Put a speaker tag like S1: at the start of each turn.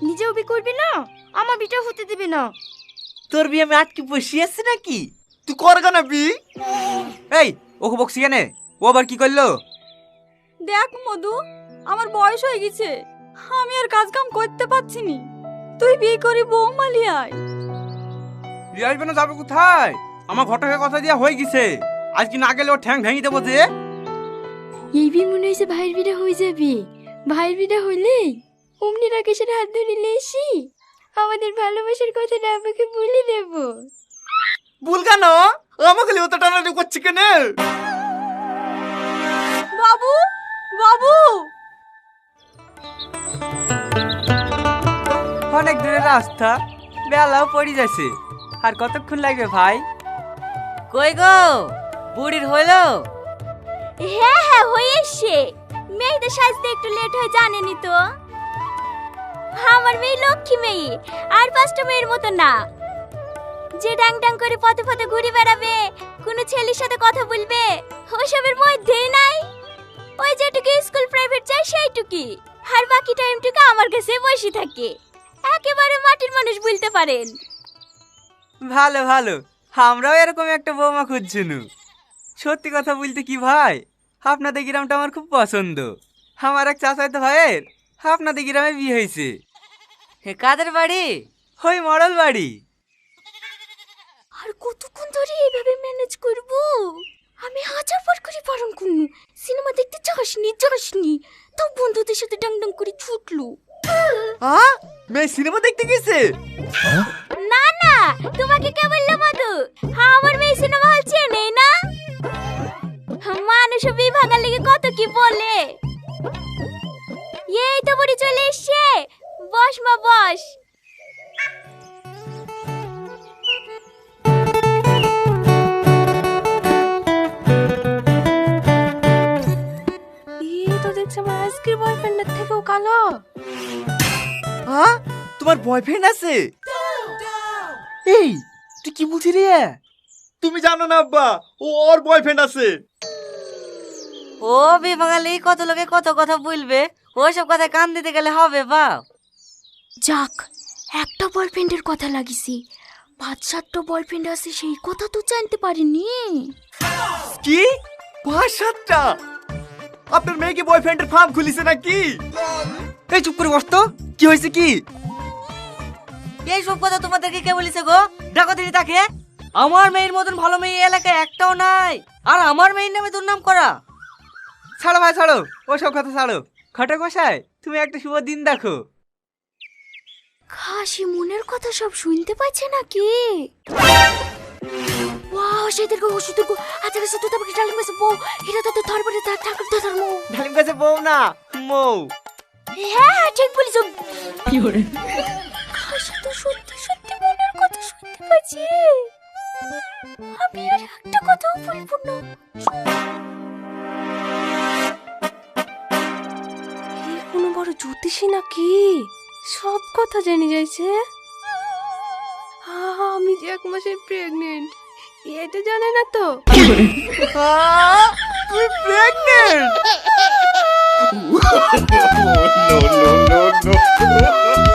S1: নিজেও বি করবি না, আমার বিটা হতে দিবি না।
S2: তোর বিয়ে আমি আটকে বসিয়ে আসছি নাকি?
S3: তুই করগা না বি।
S4: এই ওকে বকছি কেন? ও আবার কি করলো?
S1: দেখ মধু, আমার বয়স হয়ে গেছে, আমি আর কাজ কাম করতে পারছি নি। তুই বিয়ে করি বৌমা লিয়াই।
S4: বিয়ে আসবে না যাবে কোথায়? আমার ঘটকের কথা দিয়া হয়ে গেছে, আজ কি না গেলে ও ঠ্যাং ভেঙে দেবো যে।
S1: এই বি মনে হয়েছে ভাইয়ের বিটা হয়ে যাবে। ভাইয়ের বিটা হইলেই অমনি রাকেশের হাত ধরে লেসি আমাদের ভালোবাসার কথাটা আমাকে বলে দেব।
S3: ভুল কেন? আমাকে লিয়ে তো টানাটানি করছি কেন?
S1: বাবু, বাবু,
S2: অনেক দূরের রাস্তা, বেলাও পড়ে যাচ্ছে। আর কতক্ষণ লাগবে ভাই? কই গো, বুড়ির হইলো?
S1: হ্যাঁ হ্যাঁ হয়ে এসছে। মেয়েদের সাজতে একটু লেট হয়ে জানেনি তো। আমার মেয়ে লক্ষ্মী মেয়ে, আর 5টা মেয়ের মতো না যে ডাং ডাং করে পথে পথে ঘুরে বেড়াবে, কোনো ছেলের সাথে কথা বলবে, ওসবের মধ্যেই নাই। ওই যেটুকু স্কুল প্রাইভেট যায় সেইটুকি, আর বাকি টাইমটুকু আমার কাছে বসে থাকে। একেবারে মাটির মানুষ বলতে পারেন।
S2: ভালো ভালো, আমরাও এরকম একটা বৌমা খুঁজছিনু। সত্যি কথা বলতে কি ভাই, আপনাদের গ্রামটা আমার খুব পছন্দ। আমার এক চাচাতো ভাইয়ের আপনাদের গ্রামে বিয়ে হয়েছে। কাদের বাড়ি? ওই মডেল বাড়ি।
S1: আর কতক্ষণ ধরে এইভাবে ম্যানেজ করব? আমি হাজার বার করে বারণ করলু, সিনেমা দেখতে যাসনি, তো বন্ধুদের সাথে ডাং ডাং করে ছুটলু।
S3: মেয়ে সিনেমা দেখতে গেছে?
S1: না না, তোমাকে কে বললো মধু? আমার মেয়ে সিনেমা হল চেনে না। মানুষ বিভাগের লেগে কত কি বলে। এই তো বড়ি চলে এসছে, বস মা বস। তো দেখছি আমার আজকের বয়ফ্রেন্ডের থেকেও কালো।
S3: তোমার বয়ফ্রেন্ড আছে?
S2: এই তুই কি বলছিস রে?
S3: তুমি জানো না আব্বা, ওর বয়ফ্রেন্ড আছে।
S2: ও বিভাগালে কত লোকে কত কথা বলবে, ওইসব কথা কান দিতে গেলে হবে বাপ?
S1: যাক, একটা বয়ফ্রেন্ডের কথা লাগিছি, 5-7টা বয়ফ্রেন্ড আছে সেই কথা তো জানতে পারিনি।
S3: কি 5-7টা? আপনার মেয়ে কি বয়ফ্রেন্ডের ফার্ম খুলিছে নাকি?
S4: এই চুপ করে বস তো, কি হয়েছে কি?
S2: এইসব কথা তোমাদেরকে কে বলেছে গো? ডাকো দিদি তাকে। আমার মেয়ের মতন ভালো মেয়ে এই এলাকায় একটাও নাই, আর আমার মেয়ের নামে দুর্নাম করা। ছাড়ো ভাই ছাড়ো, ওসব কথা ছাড়ো। ঘটক মশাই, তুমি একটা শুভ দিন দেখো।
S1: খাসি মনের কথা সব শুনতে পাচ্ছে নাকি? ওয়াও, সেদিকে ওষুধের আচ্ছা গেছে তো তবে ডালিম গেছে বউ, এটা তো ধরবরে তার ঠাকুর দাদার মৌ।
S3: ডালিম গাছে বউ না মৌ।
S1: হ্যাঁ হ্যাঁ ঠিক বলিস। কি করে খাসি তো সত্যি সত্যি মনের কথা শুনতে পাচ্ছে। আমি আর একটা কথাও বলবো না। এই কোনো বড় জ্যোতিষী নাকি? সব কথা জেনে যাইছে। আমি যে 1 মাসে প্রেগনেন্ট, এটা জানে না তো।
S3: তুই pregnant?
S5: no, no, no, no.